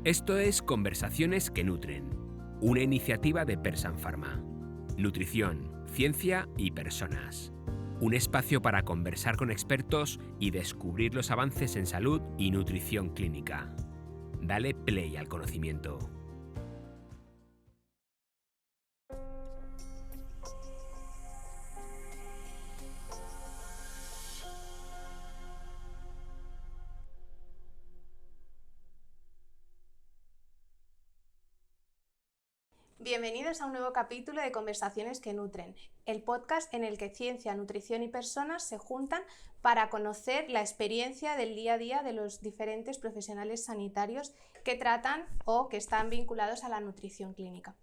Esto es Conversaciones que Nutren, una iniciativa de Persan Pharma. Nutrición, ciencia y personas. Un espacio para conversar con expertos y descubrir los avances en salud y nutrición clínica. Dale play al conocimiento. Bienvenidos a un nuevo capítulo de Conversaciones que Nutren, el podcast en el que ciencia, nutrición y personas se juntan para conocer la experiencia del día a día de los diferentes profesionales sanitarios que tratan o que están vinculados a la nutrición clínica.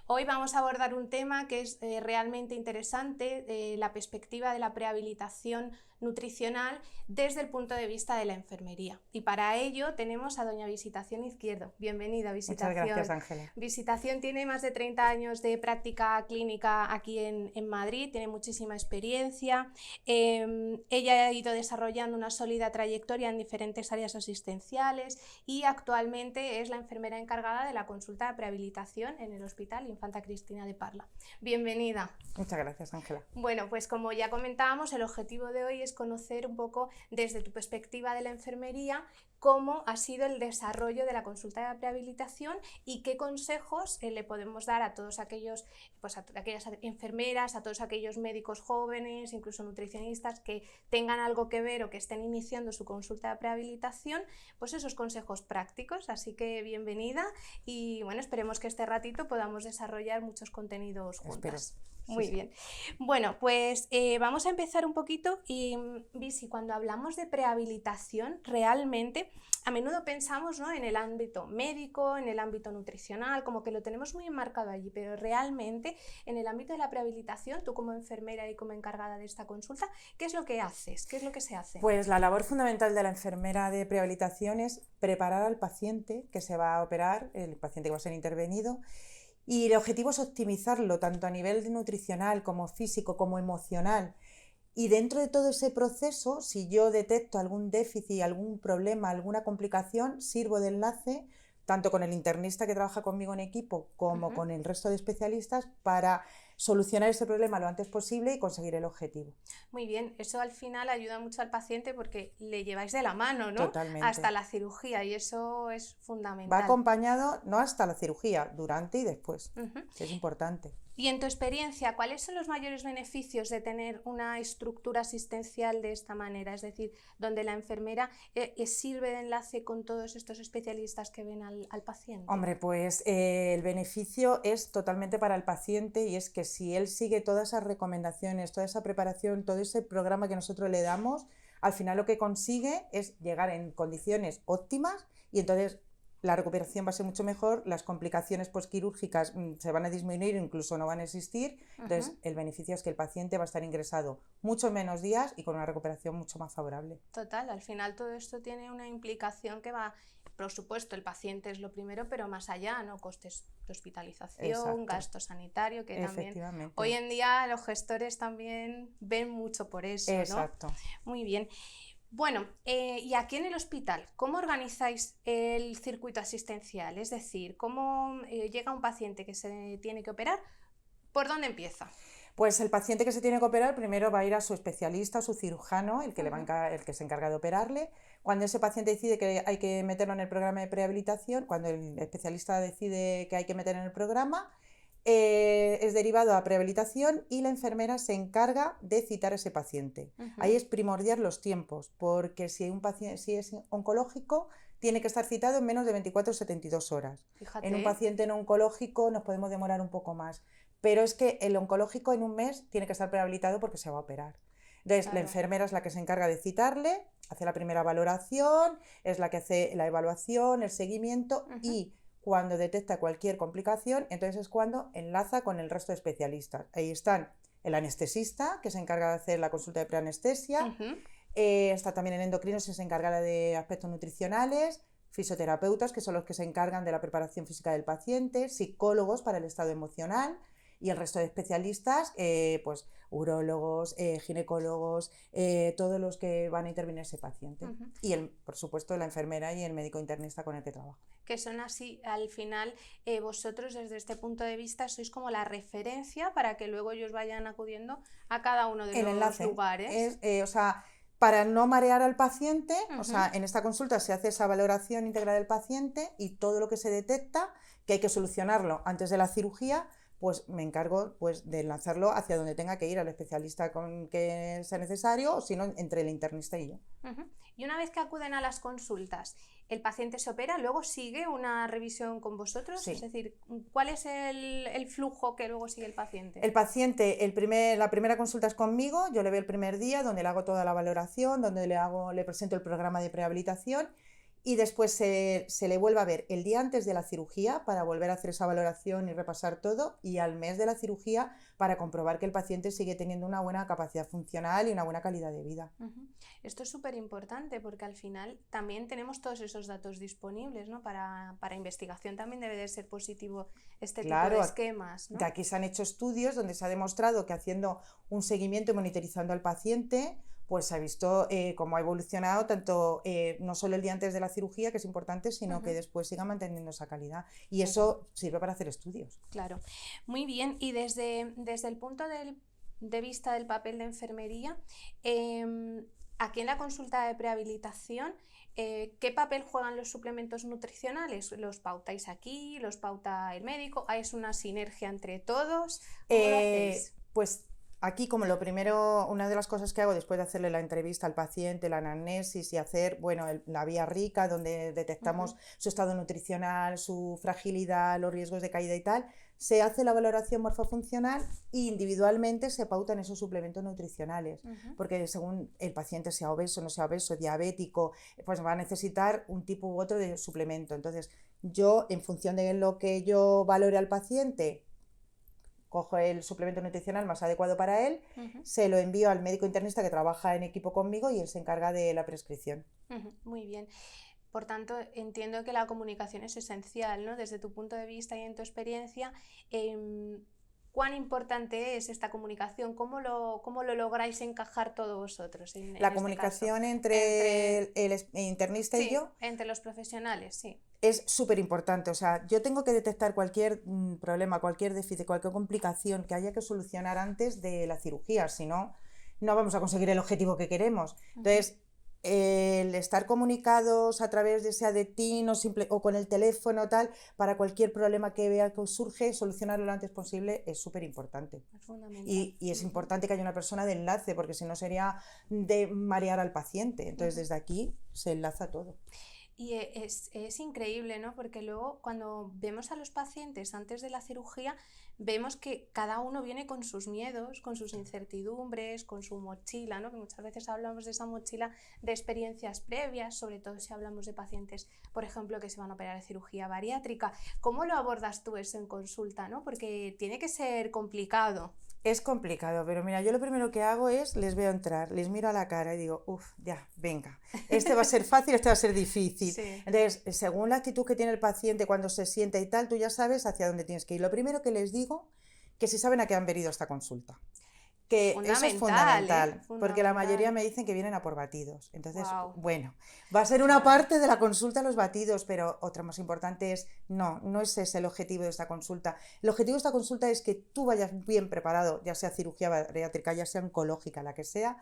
Hoy vamos a abordar un tema que es realmente interesante, la perspectiva de la prehabilitación nutricional desde el punto de vista de la enfermería. Y para ello tenemos a doña Visitación Izquierdo. Bienvenida, Visitación. Muchas gracias, Ángela. Visitación tiene más de 30 años de práctica clínica aquí en Madrid, tiene muchísima experiencia. Ella ha ido desarrollando una sólida trayectoria en diferentes áreas asistenciales y actualmente es la enfermera encargada de la consulta de prehabilitación en el Hospital Infanta Cristina de Parla. Bienvenida. Muchas gracias, Ángela. Bueno, pues como ya comentábamos, el objetivo de hoy es conocer un poco desde tu perspectiva de la enfermería cómo ha sido el desarrollo de la consulta de prehabilitación y qué consejos le podemos dar a todos aquellos, pues a aquellas enfermeras, a todos aquellos médicos jóvenes, incluso nutricionistas que tengan algo que ver o que estén iniciando su consulta de prehabilitación, pues esos consejos prácticos. Así que bienvenida y bueno, esperemos que este ratito podamos desarrollar muchos contenidos juntas. Espero. Muy bien. Bueno, pues vamos a empezar un poquito y, Visi, cuando hablamos de prehabilitación, realmente a menudo pensamos, ¿no?, en el ámbito médico, en el ámbito nutricional, como que lo tenemos muy enmarcado allí, pero realmente en el ámbito de la prehabilitación, tú como enfermera y como encargada de esta consulta, ¿qué es lo que haces? ¿Qué es lo que se hace? Pues la labor fundamental de la enfermera de prehabilitación es preparar al paciente que se va a operar, el paciente que va a ser intervenido. Y el objetivo es optimizarlo tanto a nivel nutricional como físico como emocional. Y dentro de todo ese proceso, si yo detecto algún déficit, algún problema, alguna complicación, sirvo de enlace tanto con el internista que trabaja conmigo en equipo como con el resto de especialistas para solucionar ese problema lo antes posible y conseguir el objetivo. Muy bien, eso al final ayuda mucho al paciente porque le lleváis de la mano, ¿no? Totalmente. Hasta la cirugía y eso es fundamental. Va acompañado no hasta la cirugía, durante y después, que es importante. Y en tu experiencia, ¿cuáles son los mayores beneficios de tener una estructura asistencial de esta manera? Es decir, donde la enfermera sirve de enlace con todos estos especialistas que ven al paciente. Hombre, pues el beneficio es totalmente para el paciente y es que si él sigue todas esas recomendaciones, toda esa preparación, todo ese programa que nosotros le damos, al final lo que consigue es llegar en condiciones óptimas y entonces la recuperación va a ser mucho mejor, las complicaciones postquirúrgicas se van a disminuir, incluso no van a existir. Entonces, el beneficio es que el paciente va a estar ingresado mucho menos días y con una recuperación mucho más favorable. Total, al final todo esto tiene una implicación que va, por supuesto, el paciente es lo primero, pero más allá, ¿no? Costes de hospitalización, Exacto. Gasto sanitario, que también hoy en día los gestores también ven mucho por eso, ¿no? Exacto. Muy bien. Bueno, y aquí en el hospital, ¿cómo organizáis el circuito asistencial? Es decir, ¿cómo llega un paciente que se tiene que operar? ¿Por dónde empieza? Pues el paciente que se tiene que operar primero va a ir a su especialista, a su cirujano, el que se encarga de operarle. Cuando ese paciente decide que hay que meterlo en el programa de prehabilitación, cuando el especialista decide que hay que meter en el programa, es derivado a prehabilitación y la enfermera se encarga de citar a ese paciente. Ahí es primordial los tiempos, porque si es oncológico, tiene que estar citado en menos de 24 o 72 horas. Fíjate. En un paciente no oncológico nos podemos demorar un poco más, pero es que el oncológico en un mes tiene que estar prehabilitado porque se va a operar. Entonces, la enfermera es la que se encarga de citarle, hace la primera valoración, es la que hace la evaluación, el seguimiento y cuando detecta cualquier complicación, entonces es cuando enlaza con el resto de especialistas. Ahí están el anestesista, que se encarga de hacer la consulta de preanestesia, está también el endocrino, que se encarga de aspectos nutricionales, fisioterapeutas, que son los que se encargan de la preparación física del paciente, psicólogos para el estado emocional, Y el resto de especialistas, pues urólogos, ginecólogos, todos los que van a intervenir ese paciente. Y, por supuesto, la enfermera y el médico internista con el que trabajo. Que son así, al final, vosotros desde este punto de vista sois como la referencia para que luego ellos vayan acudiendo a cada uno de los lugares. O sea, para no marear al paciente, o sea, en esta consulta se hace esa valoración integral del paciente y todo lo que se detecta, que hay que solucionarlo antes de la cirugía, pues me encargo pues, de lanzarlo hacia donde tenga que ir, al especialista con que sea necesario, o si no, entre el internista y yo. Y una vez que acuden a las consultas, el paciente se opera, luego sigue una revisión con vosotros, sí. Es decir, ¿cuál es el flujo que luego sigue el paciente? El paciente, la primera consulta es conmigo, yo le veo el primer día, donde le hago toda la valoración, donde le presento el programa de prehabilitación, y después se le vuelve a ver el día antes de la cirugía para volver a hacer esa valoración y repasar todo, y al mes de la cirugía para comprobar que el paciente sigue teniendo una buena capacidad funcional y una buena calidad de vida. Esto es súper importante porque al final también tenemos todos esos datos disponibles, ¿no? Para investigación también debe de ser positivo este tipo de esquemas, ¿no? De aquí se han hecho estudios donde se ha demostrado que haciendo un seguimiento y monitorizando al paciente, pues se ha visto cómo ha evolucionado tanto no solo el día antes de la cirugía, que es importante, sino que después siga manteniendo esa calidad. Y eso sirve para hacer estudios. Claro. Muy bien. Y desde el punto de vista del papel de enfermería, aquí en la consulta de prehabilitación, ¿qué papel juegan los suplementos nutricionales? ¿Los pautáis aquí? ¿Los pauta el médico? ¿Es una sinergia entre todos? ¿Cómo lo hacéis? Pues aquí, como lo primero, una de las cosas que hago después de hacerle la entrevista al paciente, la anamnesis y hacer, bueno, la vía rica, donde detectamos su estado nutricional, su fragilidad, los riesgos de caída y tal, se hace la valoración morfofuncional e individualmente se pautan esos suplementos nutricionales, porque según el paciente sea obeso, no sea obeso, diabético, pues va a necesitar un tipo u otro de suplemento. Entonces, yo, en función de lo que yo valore al paciente, cojo el suplemento nutricional más adecuado para él, se lo envío al médico internista que trabaja en equipo conmigo y él se encarga de la prescripción. Muy bien. Por tanto, entiendo que la comunicación es esencial, ¿no? Desde tu punto de vista y en tu experiencia, ¿cuán importante es esta comunicación? ¿Cómo lo lográis encajar todos vosotros? La comunicación entre el internista y yo. Entre los profesionales, sí. Es súper importante. O sea, yo tengo que detectar cualquier problema, cualquier déficit, cualquier complicación que haya que solucionar antes de la cirugía, si no, no vamos a conseguir el objetivo que queremos. Entonces, el estar comunicados a través de sea de TIN o con el teléfono tal, para cualquier problema que vea que surge, solucionarlo lo antes posible es súper importante. Y es importante que haya una persona de enlace, porque si no sería de marear al paciente. Entonces desde aquí se enlaza todo. Y es increíble, ¿no? Porque luego cuando vemos a los pacientes antes de la cirugía, vemos que cada uno viene con sus miedos, con sus incertidumbres, con su mochila, ¿no? Que muchas veces hablamos de esa mochila de experiencias previas, sobre todo si hablamos de pacientes, por ejemplo, que se van a operar de cirugía bariátrica. ¿Cómo lo abordas tú eso en consulta, ¿no? Porque tiene que ser complicado. Es complicado, pero mira, yo lo primero que hago es, les veo entrar, les miro a la cara y digo, ya, venga, este va a ser fácil, este va a ser difícil. Sí. Entonces, según la actitud que tiene el paciente cuando se sienta y tal, tú ya sabes hacia dónde tienes que ir. Lo primero que les digo, que si saben a qué han venido a esta consulta. Que eso es fundamental, porque la mayoría me dicen que vienen a por batidos. Entonces, bueno, va a ser una parte de la consulta los batidos, pero otra más importante es, no es ese el objetivo de esta consulta. El objetivo de esta consulta es que tú vayas bien preparado, ya sea cirugía bariátrica, ya sea oncológica, la que sea,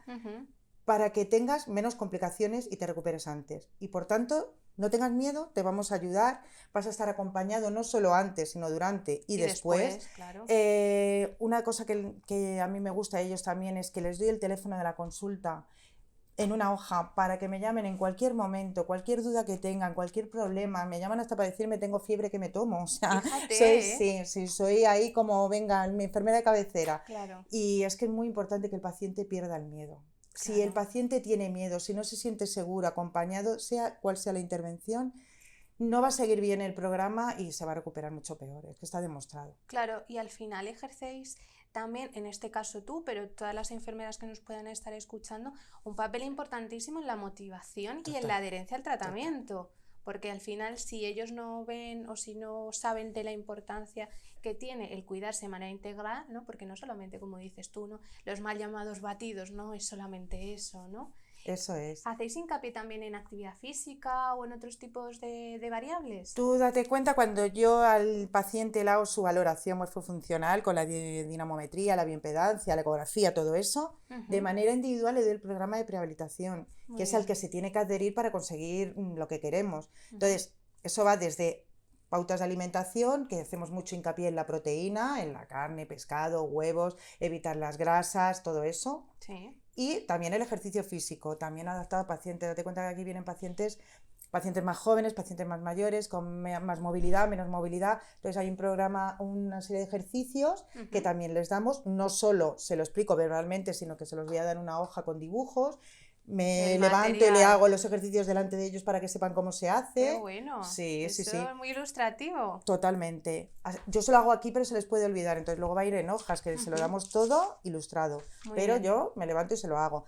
para que tengas menos complicaciones y te recuperes antes. Y por tanto, no tengas miedo, te vamos a ayudar, vas a estar acompañado no solo antes, sino durante y después. Claro. Una cosa que a mí me gusta a ellos también es que les doy el teléfono de la consulta en una hoja para que me llamen en cualquier momento, cualquier duda que tengan, cualquier problema. Me llaman hasta para decirme tengo fiebre, que me tomo. O sea, soy ahí como, venga, mi enfermera de cabecera. Claro. Y es que es muy importante que el paciente pierda el miedo. Si el paciente tiene miedo, si no se siente seguro, acompañado, sea cual sea la intervención, no va a seguir bien el programa y se va a recuperar mucho peor, es que está demostrado. Claro, y al final ejercéis también, en este caso tú, pero todas las enfermeras que nos puedan estar escuchando, un papel importantísimo en la motivación y en la adherencia al tratamiento. porque al final si ellos no ven o si no saben de la importancia que tiene el cuidarse de manera integral, ¿no? Porque no solamente, como dices tú, ¿no? Los mal llamados batidos, no es solamente eso, ¿no? Eso es. ¿Hacéis hincapié también en actividad física o en otros tipos de variables? Tú date cuenta cuando yo al paciente le hago su valoración morfofuncional con la dinamometría, la bioimpedancia, la ecografía, todo eso, de manera individual le doy el programa de prehabilitación, que es al que se tiene que adherir para conseguir lo que queremos. Entonces, eso va desde pautas de alimentación, que hacemos mucho hincapié en la proteína, en la carne, pescado, huevos, evitar las grasas, todo eso. Sí. Y también el ejercicio físico, también adaptado a pacientes. Date cuenta que aquí vienen pacientes más jóvenes, pacientes más mayores, con más movilidad, menos movilidad. Entonces hay un programa, una serie de ejercicios que también les damos. No solo se lo explico verbalmente, sino que se los voy a dar en una hoja con dibujos. Me levanto y le hago los ejercicios delante de ellos para que sepan cómo se hace. ¡Qué bueno! Sí, Eso sí. es muy ilustrativo. Totalmente. Yo se lo hago aquí, pero se les puede olvidar. Entonces luego va a ir en hojas, que se lo damos todo ilustrado. Muy pero bien. yo me levanto y se lo hago.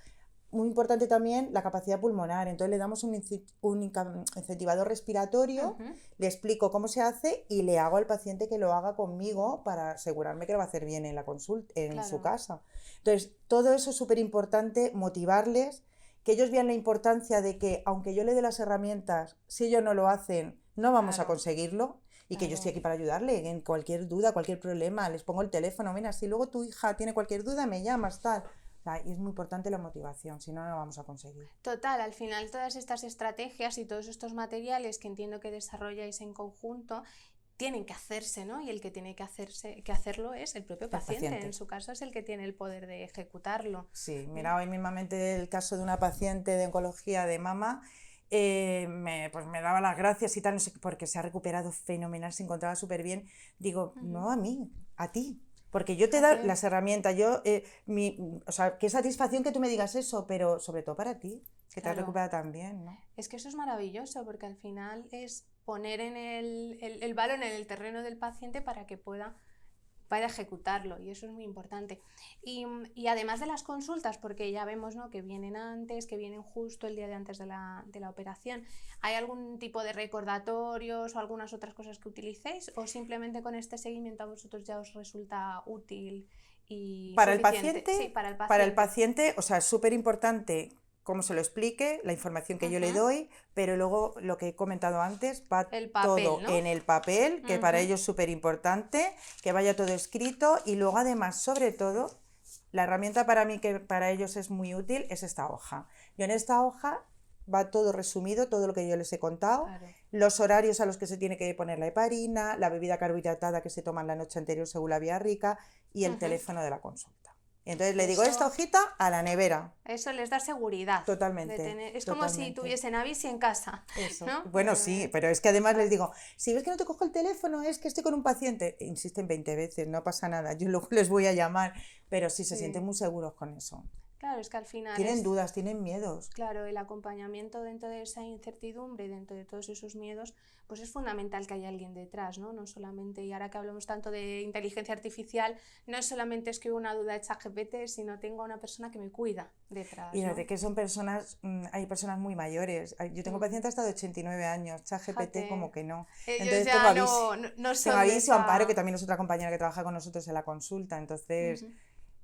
Muy importante también la capacidad pulmonar. Entonces le damos un incentivador respiratorio, le explico cómo se hace y le hago al paciente que lo haga conmigo para asegurarme que lo va a hacer bien en la consulta, en su casa. Entonces todo eso es súper importante, motivarles, que ellos vean la importancia de que aunque yo le dé las herramientas, si ellos no lo hacen, no vamos a conseguirlo. Y que yo estoy aquí para ayudarle en cualquier duda, cualquier problema. Les pongo el teléfono, mira, si luego tu hija tiene cualquier duda, me llamas, tal. Y es muy importante la motivación, si no, no lo vamos a conseguir. Total, al final todas estas estrategias y todos estos materiales que entiendo que desarrolláis en conjunto tienen que hacerse, ¿no? Y el que tiene que hacerlo es el propio paciente. En su caso es el que tiene el poder de ejecutarlo. Sí, mira, hoy mismamente el caso de una paciente de oncología de mama, me daba las gracias y tal, no sé, porque se ha recuperado fenomenal, se encontraba súper bien. Digo, no a mí, a ti. Porque yo te doy las herramientas, o sea, qué satisfacción que tú me digas eso, pero sobre todo para ti, que te has recuperado también, ¿no? Es que eso es maravilloso, porque al final es poner en el balón en el terreno del paciente para que pueda ejecutarlo, y eso es muy importante. Y además de las consultas, porque ya vemos, ¿no?, que vienen antes, que vienen justo el día de antes de la operación, ¿hay algún tipo de recordatorios o algunas otras cosas que utilicéis, o simplemente con este seguimiento a vosotros ya os resulta útil y para suficiente? El paciente? Sí, para el paciente. Para el paciente, o sea, es súper importante cómo se lo explique, la información que yo le doy, pero luego lo que he comentado antes, va todo, ¿no?, en el papel, que para ellos es súper importante, que vaya todo escrito, y luego además, sobre todo, la herramienta para mí que para ellos es muy útil es esta hoja. Yo en esta hoja va todo resumido, todo lo que yo les he contado, los horarios a los que se tiene que poner la heparina, la bebida carbohidratada que se toma la noche anterior según la vía rica, y el teléfono de la consulta. Entonces le digo, esta hojita a la nevera. Eso les da seguridad. Totalmente. Es como si tuviesen Avisi en casa. Eso. ¿No? Bueno, sí, pero es que además les digo, si ves que no te cojo el teléfono, es que estoy con un paciente. Insisten 20 veces, no pasa nada, yo luego les voy a llamar, pero sí se sienten muy seguros con eso. Claro, es que al final tienen dudas, tienen miedos. Claro, el acompañamiento dentro de esa incertidumbre y dentro de todos esos miedos, pues es fundamental que haya alguien detrás, ¿no? No solamente, y ahora que hablamos tanto de inteligencia artificial, no solamente es que una duda hecha GPT, sino tengo a una persona que me cuida detrás. Fíjate, ¿no? que son personas, hay personas muy mayores. Yo tengo pacientes hasta de 89 años, ChatGPT como que no. Entonces ya no son Aviso, Amparo, que también es otra compañera que trabaja con nosotros en la consulta, entonces...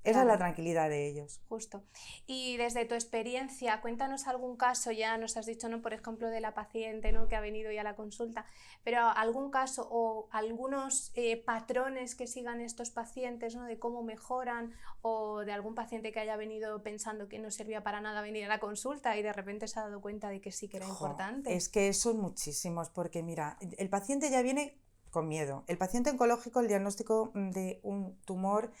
Esa es la tranquilidad de ellos. Justo. Y desde tu experiencia, cuéntanos algún caso, ya nos has dicho, ¿no?, por ejemplo, de la paciente, ¿no?, que ha venido ya a la consulta, pero algún caso o algunos patrones que sigan estos pacientes, ¿no?, de cómo mejoran, o de algún paciente que haya venido pensando que no servía para nada venir a la consulta y de repente se ha dado cuenta de que sí que era importante. Es que son muchísimos, porque mira, el paciente ya viene con miedo. El paciente oncológico, el diagnóstico de un tumor...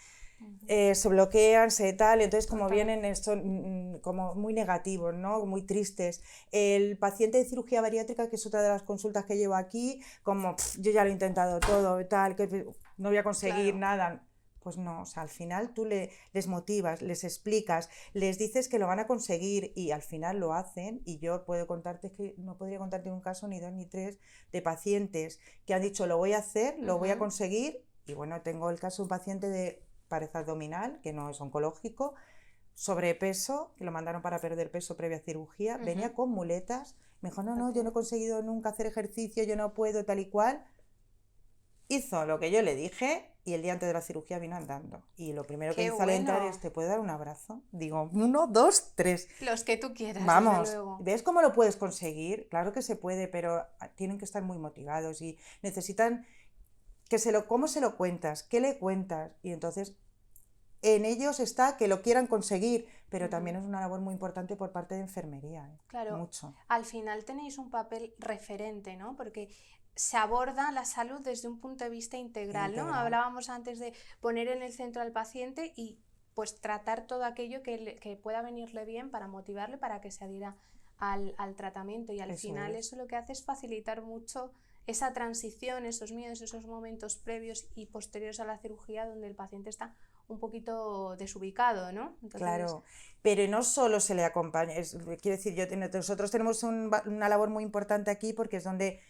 se bloquean, entonces como vienen son como muy negativos, ¿no?, muy tristes. El paciente de cirugía bariátrica, que es otra de las consultas que llevo aquí, como yo ya lo he intentado todo, tal, que no voy a conseguir nada. Pues no, o sea, al final tú les motivas, les explicas, les dices que lo van a conseguir y al final lo hacen. Y yo puedo contarte, que no podría contarte un caso, ni dos ni tres, de pacientes que han dicho lo voy a hacer, lo voy a conseguir. Y bueno, tengo el caso de un paciente de pared abdominal, que no es oncológico, sobrepeso, que lo mandaron para perder peso previa cirugía, venía con muletas Me dijo, no, yo no he conseguido nunca hacer ejercicio, yo no puedo, tal y cual. Hizo lo que yo le dije y el día antes de la cirugía vino andando. Y lo primero que Qué hizo al entrar bueno. es, ¿te puedo dar un abrazo? Digo, 1, 2, 3. Los que tú quieras, desde Vamos, luego. ¿ves cómo lo puedes conseguir? Claro que se puede, pero tienen que estar muy motivados y necesitan ¿cómo se lo cuentas? ¿Qué le cuentas? Y entonces en ellos está que lo quieran conseguir, pero también es una labor muy importante por parte de enfermería, Claro, mucho. al final tenéis un papel referente, ¿no? Porque se aborda la salud desde un punto de vista integral, ¿no? Hablábamos antes de poner en el centro al paciente y pues tratar todo aquello que pueda venirle bien para motivarle para que se adhiera al tratamiento, y al final eso lo que hace es facilitar mucho esa transición, esos miedos, esos momentos previos y posteriores a la cirugía donde el paciente está un poquito desubicado, ¿no? Entonces... Claro, pero no solo se le acompaña, quiero decir, nosotros tenemos una labor muy importante aquí porque es donde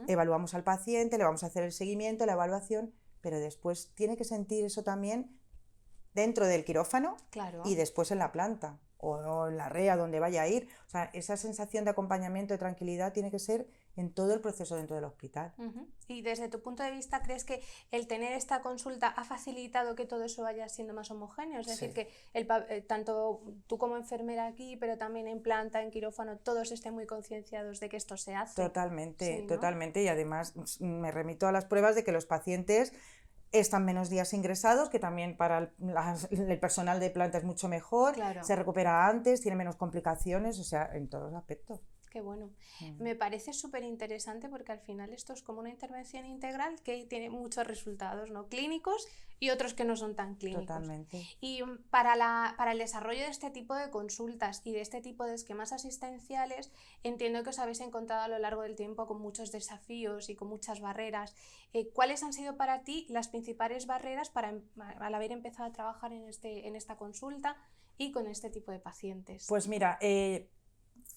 evaluamos al paciente, le vamos a hacer el seguimiento, la evaluación, pero después tiene que sentir eso también dentro del quirófano y después en la planta o en la REA donde vaya a ir. O sea, esa sensación de acompañamiento, de tranquilidad tiene que ser en todo el proceso dentro del hospital. Y desde tu punto de vista, ¿crees que el tener esta consulta ha facilitado que todo eso vaya siendo más homogéneo? Es decir, que tanto tú como enfermera aquí, pero también en planta, en quirófano, todos estén muy concienciados de que esto se hace. Totalmente, sí, ¿no? Totalmente. Y además me remito a las pruebas de que los pacientes están menos días ingresados, que también para el personal de planta es mucho mejor, se recupera antes, tiene menos complicaciones, o sea, en todos los aspectos. Qué bueno. Me parece súper interesante porque al final esto es como una intervención integral que tiene muchos resultados, ¿no? Clínicos y otros que no son tan clínicos. Totalmente. Y para el desarrollo de este tipo de consultas y de este tipo de esquemas asistenciales, entiendo que os habéis encontrado a lo largo del tiempo con muchos desafíos y con muchas barreras. ¿Cuáles han sido para ti las principales barreras al haber empezado a trabajar en esta consulta y con este tipo de pacientes? Pues mira,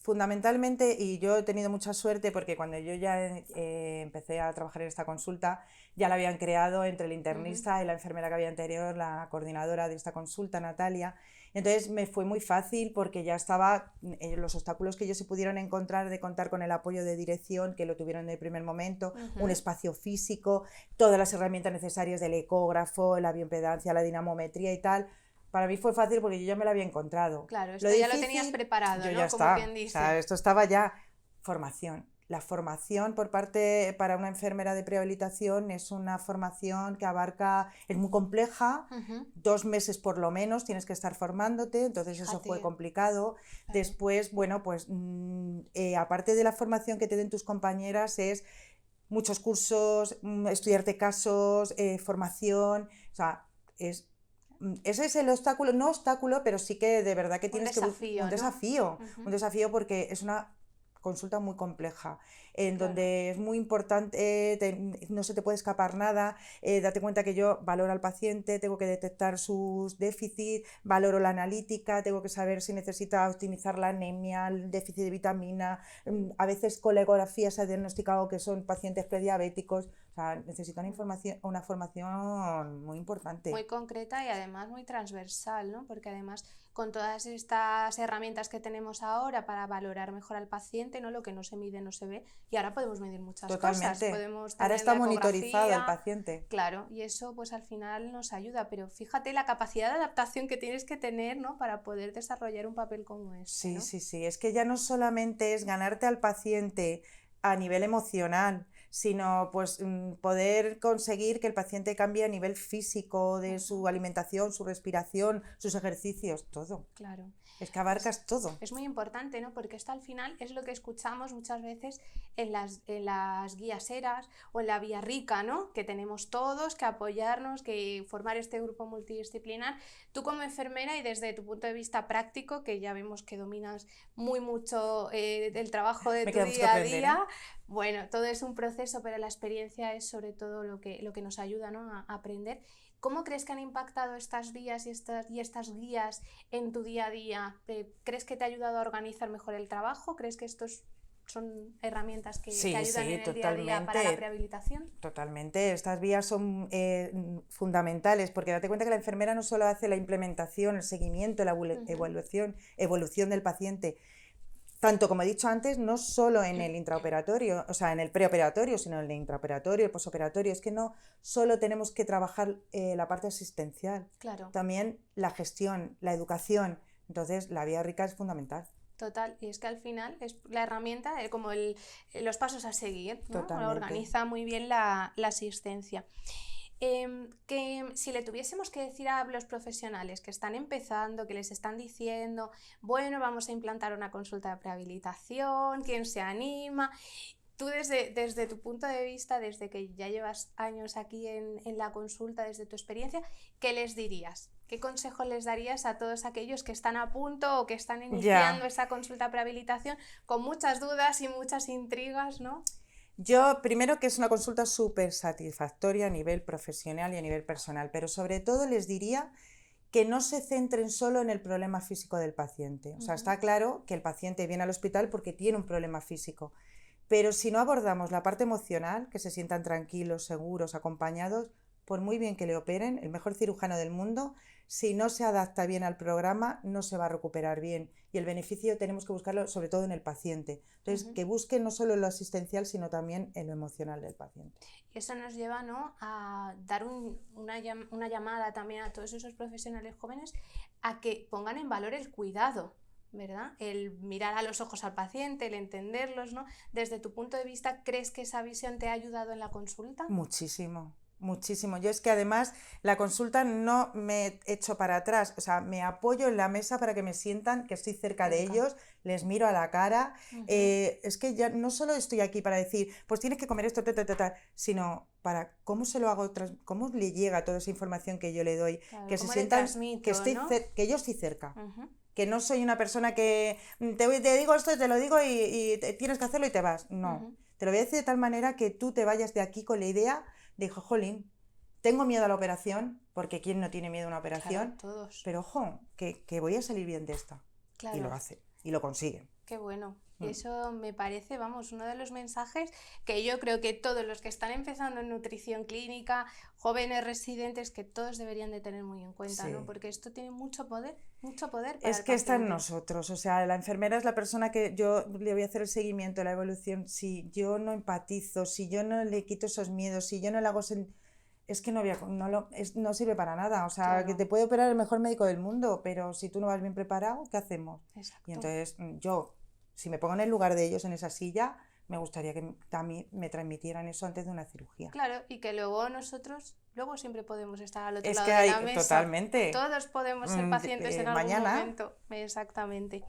fundamentalmente, y yo he tenido mucha suerte porque cuando yo ya empecé a trabajar en esta consulta, ya la habían creado entre el internista y la enfermera que había anterior, la coordinadora de esta consulta, Natalia. Entonces me fue muy fácil porque ya estaba los obstáculos que ellos se pudieron encontrar de contar con el apoyo de dirección, que lo tuvieron en el primer momento, un espacio físico, todas las herramientas necesarias del ecógrafo, la bioimpedancia, la dinamometría y tal. Para mí fue fácil porque yo ya me lo había encontrado. Claro, esto ya lo tenías preparado, yo ¿no? Ya como está. quien dice. O sea, esto estaba ya. Formación. La formación para una enfermera de prehabilitación es una formación que abarca, es muy compleja, 2 meses por lo menos tienes que estar formándote, entonces eso fue complicado. Después, bueno, pues aparte de la formación que te den tus compañeras es muchos cursos, estudiarte casos, formación, o sea, ese es el obstáculo, no obstáculo, pero sí que de verdad que tienes un desafío porque es una consulta muy compleja, donde es muy importante, no se te puede escapar nada, date cuenta que yo valoro al paciente, tengo que detectar sus déficits, valoro la analítica, tengo que saber si necesita optimizar la anemia, el déficit de vitamina, a veces con la ecografía se ha diagnosticado que son pacientes prediabéticos, o sea, necesitan una formación muy importante. Muy concreta y además muy transversal, ¿no? Porque además con todas estas herramientas que tenemos ahora para valorar mejor al paciente, ¿no? Lo que no se mide no se ve, y ahora podemos medir muchas cosas. Podemos ahora está monitorizado el paciente. Claro, y eso pues al final nos ayuda, pero fíjate la capacidad de adaptación que tienes que tener, ¿no? Para poder desarrollar un papel como este, ¿no? Sí, es que ya no solamente es ganarte al paciente a nivel emocional, sino pues poder conseguir que el paciente cambie a nivel físico, de su alimentación, su respiración, sus ejercicios, todo. Claro. Es que abarcas todo. Es muy importante, ¿no? Porque esto al final es lo que escuchamos muchas veces en las guías ERAS o en la Vía Rica, ¿no? Que tenemos todos que apoyarnos, que formar este grupo multidisciplinar. Tú como enfermera y desde tu punto de vista práctico, que ya vemos que dominas muy mucho el trabajo de tu día a día, bueno, todo es un proceso, pero la experiencia es sobre todo lo que nos ayuda, ¿no? a aprender. ¿Cómo crees que han impactado estas vías y estas guías en tu día a día? ¿Crees que te ha ayudado a organizar mejor el trabajo? ¿Crees que estos son herramientas que ayudan en el día a día para la prehabilitación? Totalmente, estas vías son fundamentales porque date cuenta que la enfermera no solo hace la implementación, el seguimiento, la evolución del paciente, tanto como he dicho antes, no solo en el intraoperatorio, o sea, en el preoperatorio, sino en el intraoperatorio, el posoperatorio. Es que no solo tenemos que trabajar la parte asistencial, Claro. también la gestión, la educación. Entonces, la vía rica es fundamental. Total, y es que al final es la herramienta, como los pasos a seguir, ¿no? Totalmente. Organiza muy bien la asistencia. Que si le tuviésemos que decir a los profesionales que están empezando, que les están diciendo, bueno, vamos a implantar una consulta de prehabilitación, ¿quién se anima? Tú desde tu punto de vista, desde que ya llevas años aquí en la consulta, desde tu experiencia, ¿qué les dirías? ¿Qué consejos les darías a todos aquellos que están a punto o que están iniciando esa consulta de prehabilitación con muchas dudas y muchas intrigas, ¿no? Yo, primero, que es una consulta súper satisfactoria a nivel profesional y a nivel personal, pero sobre todo les diría que no se centren solo en el problema físico del paciente. O sea, está claro que el paciente viene al hospital porque tiene un problema físico, pero si no abordamos la parte emocional, que se sientan tranquilos, seguros, acompañados, por muy bien que le operen, el mejor cirujano del mundo, si no se adapta bien al programa, no se va a recuperar bien. Y el beneficio tenemos que buscarlo sobre todo en el paciente. Entonces, que busquen no solo lo asistencial, sino también en lo emocional del paciente. Y eso nos lleva, ¿no?, a dar una llamada también a todos esos profesionales jóvenes a que pongan en valor el cuidado, ¿verdad? El mirar a los ojos al paciente, el entenderlos, ¿no? Desde tu punto de vista, ¿crees que esa visión te ha ayudado en la consulta? Muchísimo. Muchísimo. Yo es que además la consulta no me echo para atrás, o sea, me apoyo en la mesa para que me sientan que estoy cerca de ellos, les miro a la cara. Es que ya no solo estoy aquí para decir, pues tienes que comer esto, sino para cómo se lo hago, cómo le llega toda esa información que yo le doy, Claro, que se sientan que, ¿no? Que yo estoy cerca. Que no soy una persona que te digo esto, te lo digo y tienes que hacerlo y te vas. No, te lo voy a decir de tal manera que tú te vayas de aquí con la idea de, jolín, tengo miedo a la operación, porque ¿quién no tiene miedo a una operación? Claro, todos. Pero ojo, que voy a salir bien de esta. Claro. Y lo hace, y lo consigue. Qué bueno. Eso me parece, vamos, uno de los mensajes que yo creo que todos los que están empezando en nutrición clínica, jóvenes residentes, que todos deberían de tener muy en cuenta, ¿no? Porque esto tiene mucho poder para es que está en nosotros, o sea, la enfermera es la persona que yo le voy a hacer el seguimiento, la evolución. Si yo no empatizo, si yo no le quito esos miedos, si yo no le hago es que no sirve para nada. O sea, claro, que te puede operar el mejor médico del mundo, pero si tú no vas bien preparado, ¿qué hacemos? Exacto. Y entonces yo, si me pongo en el lugar de ellos en esa silla, me gustaría que también me transmitieran eso antes de una cirugía. Claro, y que luego nosotros, siempre podemos estar al otro es lado que de la mesa. Totalmente. Todos podemos ser pacientes en algún mañana. momento. Exactamente.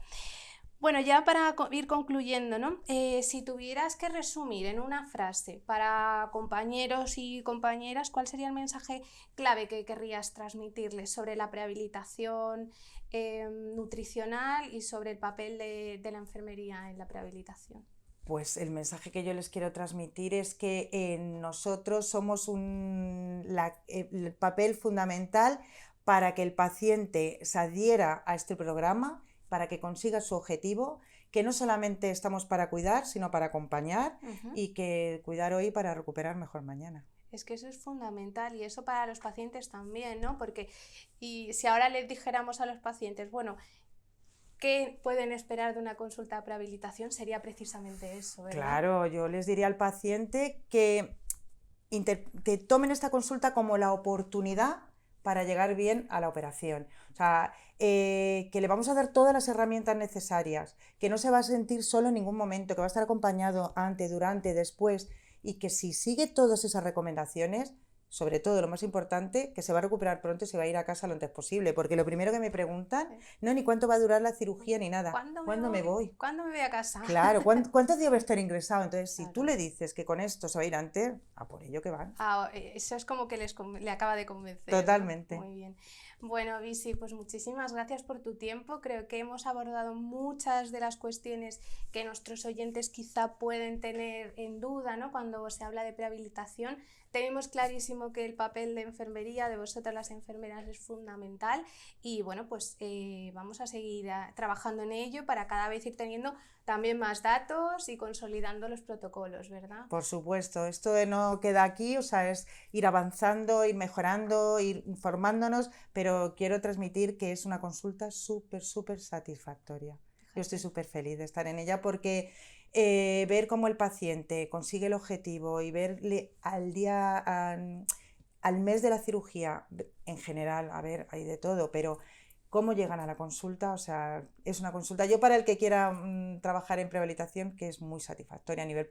Bueno, ya para ir concluyendo, ¿no? Si tuvieras que resumir en una frase para compañeros y compañeras, ¿cuál sería el mensaje clave que querrías transmitirles sobre la prehabilitación nutricional y sobre el papel de la enfermería en la prehabilitación? Pues el mensaje que yo les quiero transmitir es que nosotros somos el papel fundamental para que el paciente se adhiera a este programa, para que consiga su objetivo, que no solamente estamos para cuidar, sino para acompañar y que cuidar hoy para recuperar mejor mañana. Es que eso es fundamental y eso para los pacientes también, ¿no? Porque y si ahora les dijéramos a los pacientes, bueno, ¿qué pueden esperar de una consulta de prehabilitación? Sería precisamente eso, ¿verdad? Claro, yo les diría al paciente que tomen esta consulta como la oportunidad para llegar bien a la operación. O sea, que le vamos a dar todas las herramientas necesarias, que no se va a sentir solo en ningún momento, que va a estar acompañado antes, durante, después, y que si sigue todas esas recomendaciones, sobre todo lo más importante, que se va a recuperar pronto y se va a ir a casa lo antes posible, porque lo primero que me preguntan, no ni cuánto va a durar la cirugía ni nada, ¿cuándo me voy? ¿Cuándo me voy a casa? Claro, ¿cuántos días voy a estar ingresado? Entonces, si tú le dices que con esto se va a ir antes, a por ello que van. Eso es como que le acaba de convencer. Totalmente. ¿No? Muy bien. Bueno, Visi, pues muchísimas gracias por tu tiempo. Creo que hemos abordado muchas de las cuestiones que nuestros oyentes quizá pueden tener en duda, ¿no? Cuando se habla de prehabilitación. Tenemos clarísimo que el papel de enfermería, de vosotras las enfermeras, es fundamental y bueno, pues vamos a seguir trabajando en ello para cada vez ir teniendo también más datos y consolidando los protocolos, ¿verdad? Por supuesto, esto no queda aquí, o sea, es ir avanzando, ir mejorando, ir informándonos, pero quiero transmitir que es una consulta súper satisfactoria. Yo estoy súper feliz de estar en ella porque ver cómo el paciente consigue el objetivo y verle al mes de la cirugía, en general, a ver, hay de todo, pero cómo llegan a la consulta, o sea, es una consulta, yo para el que quiera trabajar en prehabilitación, que es muy satisfactoria a nivel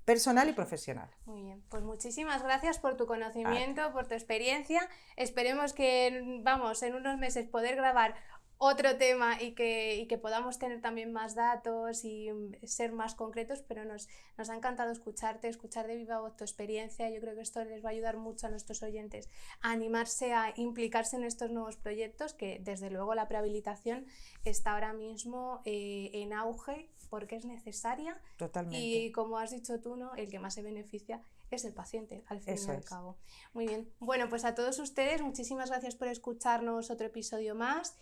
personal y profesional. Muy bien, pues muchísimas gracias por tu conocimiento, por tu experiencia. Esperemos que, vamos, en unos meses poder grabar otro tema y que podamos tener también más datos y ser más concretos, pero nos ha encantado escucharte, escuchar de viva voz tu experiencia. Yo creo que esto les va a ayudar mucho a nuestros oyentes a animarse a implicarse en estos nuevos proyectos, que desde luego la prehabilitación está ahora mismo en auge porque es necesaria. Totalmente. Y como has dicho tú, ¿no? El que más se beneficia es el paciente, al fin y al cabo. Muy bien. Bueno, pues a todos ustedes, muchísimas gracias por escucharnos otro episodio más.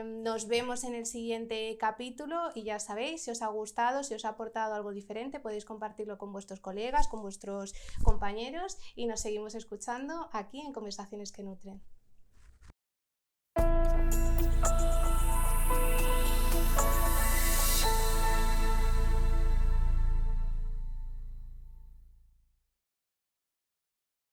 Nos vemos en el siguiente capítulo y ya sabéis, si os ha gustado, si os ha aportado algo diferente, podéis compartirlo con vuestros colegas, con vuestros compañeros y nos seguimos escuchando aquí en Conversaciones que Nutren.